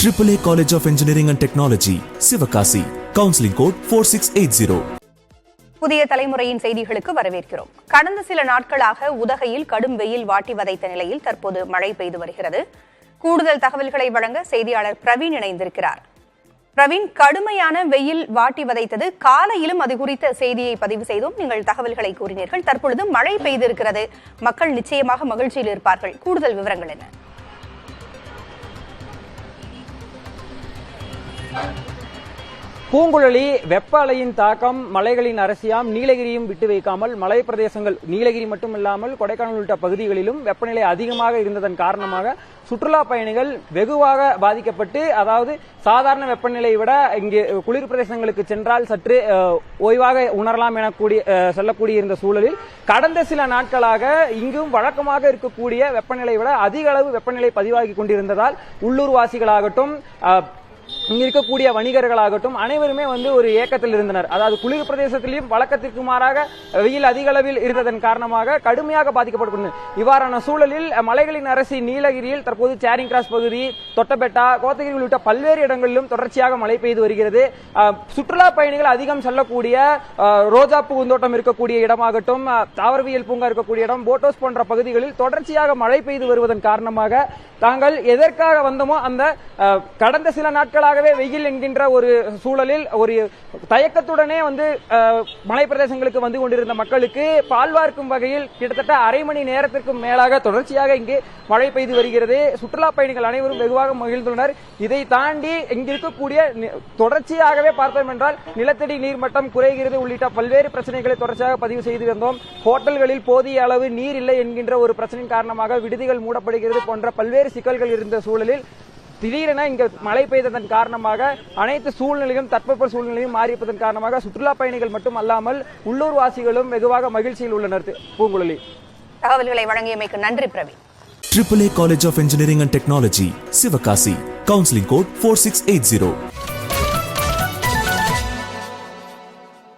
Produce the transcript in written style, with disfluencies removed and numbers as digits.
AAA College of Engineering and Technology, Sivakasi. Counseling code 4680. புதிய தலைமுறையின் செய்திகளுக்கு வரவேற்கிறோம். கடந்த சில நாட்களாக உதகையில் கடும் வெயில் வாட்டி வதைத்த நிலையில் தற்போது மழை பெய்து வருகிறது. கூடுதல் தகவல்களை வழங்க செய்தியாளர் பிரவீன் இணைந்திருக்கிறார். பிரவீன், கடுமையான வெயில் வாட்டி வதைத்தது. காலையிலும் அது குறித்த செய்தியை பதிவு செய்தோம். நீங்கள் தகவல்களை கூறினீர்கள். தற்பொழுது மழை பெய்திருக்கிறது. மக்கள் நிச்சயமாக மகிழ்ச்சியில் இருப்பார்கள். கூடுதல் விவரங்கள் என்ன? பூங்குழலி, வெப்ப அலையின் தாக்கம், மலைகளின் அரசியாம் நீலகிரியும் விட்டு வைக்காமல் மலை பிரதேசங்கள் நீலகிரி மட்டுமில்லாமல் கொடைக்கானல் உள்ளிட்ட பகுதிகளிலும் வெப்பநிலை அதிகமாக இருந்ததன் காரணமாக சுற்றுலா பயணிகள் வெகுவாக பாதிக்கப்பட்டு, அதாவது சாதாரண வெப்பநிலையை விட இங்கே குளிர் பிரதேசங்களுக்கு சென்றால் சற்று ஓய்வாக உணரலாம் என சொல்லக்கூடிய இந்த சூழலில் கடந்த சில நாட்களாக இங்கும் வழக்கமாக இருக்கக்கூடிய வெப்பநிலை விட அதிக அளவு வெப்பநிலை பதிவாகி கொண்டிருந்ததால் உள்ளூர் வாசிகளாகட்டும் இங்க இருக்கக்கூடிய வணிகர்களாகட்டும் அனைவருமே ஒரு ஏக்கத்தில் இருந்தனர். அதாவது குளிர் பிரதேசத்திலும் வழக்கத்திற்கு மாறாக வெயில் அதிக அளவில் இருந்ததன் காரணமாக கடுமையாக பாதிக்கப்பட்டு இவ்வாறான சூழலில் மலைகளின் அரசி நீலகிரியில் தற்போது சேரிங் கிராஸ் பகுதி, தொட்டபெட்டா, கோத்தகிரி உள்ளிட்ட பல்வேறு இடங்களிலும் தொடர்ச்சியாக மழை பெய்து வருகிறது. சுற்றுலா பயணிகள் அதிகம் செல்லக்கூடிய ரோஜா பூந்தோட்டம் இருக்கக்கூடிய இடமாகட்டும், தாவரவியல் பூங்கா இருக்கக்கூடிய இடம், போட்டோஸ் போன்ற பகுதிகளில் தொடர்ச்சியாக மழை பெய்து வருவதன் காரணமாக தாங்கள் எதற்காக வந்தோமோ அந்த கடந்த சில நாட்களாகவே வெயில் என்கின்ற ஒரு சூழலில் ஒரு தயக்கத்துடனே மலை பிரதேசங்களுக்கு வந்து கொண்டிருந்த மக்களுக்கு பால்வார்க்கும் வகையில் கிட்டத்தட்ட அரை மணி நேரத்திற்கும் மேலாக தொடர்ச்சியாக இங்கே மழை பெய்து வருகிறது. சுற்றுலா பயணிகள் அனைவரும் வெகுவாக மகிழ்ந்துள்ளனர். இதை தாண்டி இங்கு இருக்கக்கூடிய தொடர்ச்சியாகவே பார்த்தோம் என்றால் நிலத்தடி நீர்மட்டம் குறைகிறது உள்ளிட்ட பல்வேறு பிரச்சனைகளை தொடர்ச்சியாக பதிவு செய்து வந்தோம். ஹோட்டல்களில் போதிய அளவு நீர் இல்லை என்கின்ற ஒரு பிரச்சனையின் காரணமாக விடுதிகள் மூடப்படுகிறது போன்ற பல்வேறு சிக்கல்கள் இருந்த சூழலில் திடீரென இங்கு மழை பெய்ததன் காரணமாக அனைத்து சூழ்நிலையும் தட்பவெப்ப சூழ்நிலையும் மாறியதன் காரணமாக சுற்றுலா பயணிகள் மட்டும் அல்லாமல் உள்ளூர் வாசிகளும் வெகுவாக மகிழ்ச்சியில் உள்ளனர். பூங்குழலி, தகவல்களை வழங்கியமைக்கு நன்றி Praveen. AAA College of Engineering and Technology, Sivakasi. Counseling code 4680.